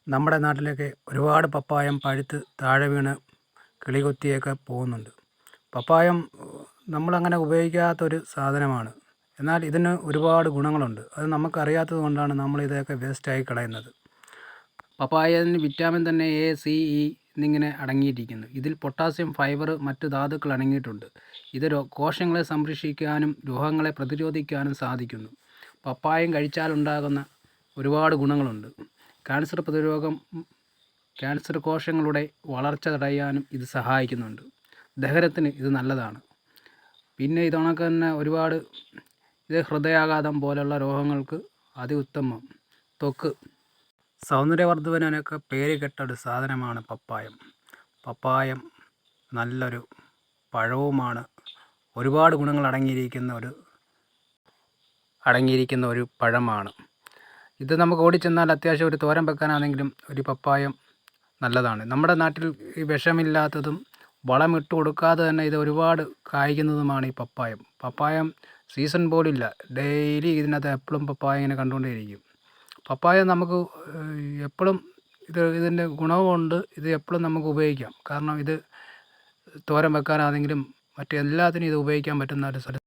നമ്മുടെ നാട്ടിലൊക്കെ ഒരുപാട് പപ്പായം പഴുത്ത് താഴെ വീണ് കിളികൊത്തിയൊക്കെ പോകുന്നുണ്ട്. പപ്പായം നമ്മളങ്ങനെ ഉപയോഗിക്കാത്തൊരു സാധനമാണ്. എന്നാൽ ഇതിന് ഒരുപാട് ഗുണങ്ങളുണ്ട്. അത് നമുക്കറിയാത്തത് കൊണ്ടാണ് നമ്മളിതൊക്കെ വേസ്റ്റായി കളയുന്നത്. പപ്പായയിൽ വിറ്റാമിൻ തന്നെ എ, സി, ഇ എന്നിങ്ങനെ അടങ്ങിയിരിക്കുന്നു. ഇതിൽ പൊട്ടാസ്യം, ഫൈബർ, മറ്റ് ധാതുക്കൾ അടങ്ങിയിട്ടുണ്ട്. ഇത് കോശങ്ങളെ സംരക്ഷിക്കാനും രോഗങ്ങളെ പ്രതിരോധിക്കാനും സാധിക്കുന്നു. പപ്പായം കഴിച്ചാലുണ്ടാകുന്ന ഒരുപാട് ഗുണങ്ങളുണ്ട്. ക്യാൻസർ കോശങ്ങളുടെ വളർച്ച തടയാനും ഇത് സഹായിക്കുന്നുണ്ട്. ദഹനത്തിന് ഇത് നല്ലതാണ്. പിന്നെ ഇതണക്ക് തന്നെ ഇത് ഹൃദയാഘാതം പോലുള്ള രോഗങ്ങൾക്ക് ഉത്തമം. ത്വക്ക് സൗന്ദര്യവർദ്ധനവിനൊക്കെ പേര് കേട്ട ഒരു സാധനമാണ് പപ്പായം. പപ്പായം നല്ലൊരു പഴവുമാണ്. ഒരുപാട് ഗുണങ്ങൾ അടങ്ങിയിരിക്കുന്ന ഒരു പഴമാണ്. ഇത് നമുക്ക് ഓടിച്ചെന്നാൽ അത്യാവശ്യം ഒരു തോരൻ വെക്കാനാണെങ്കിലും ഒരു പപ്പായം നല്ലതാണ്. നമ്മുടെ നാട്ടിൽ ഈ വിഷമില്ലാത്തതും വളമിട്ട് കൊടുക്കാതെ തന്നെ ഇത് ഒരുപാട് കായ്ക്കുന്നതുമാണ് ഈ പപ്പായം. പപ്പായം സീസൺ പോലില്ല. ഡെയിലി ഇതിനകത്ത് എപ്പോഴും പപ്പായ ഇങ്ങനെ കണ്ടുകൊണ്ടേയിരിക്കും. പപ്പായ നമുക്ക് എപ്പോഴും ഇതിൻ്റെ ഗുണവുമുണ്ട്. ഇത് എപ്പോഴും നമുക്ക് ഉപയോഗിക്കാം. കാരണം ഇത് തോരൻ വെക്കാനാണെങ്കിലും മറ്റെല്ലാത്തിനും ഇത് ഉപയോഗിക്കാൻ പറ്റുന്ന ഒരു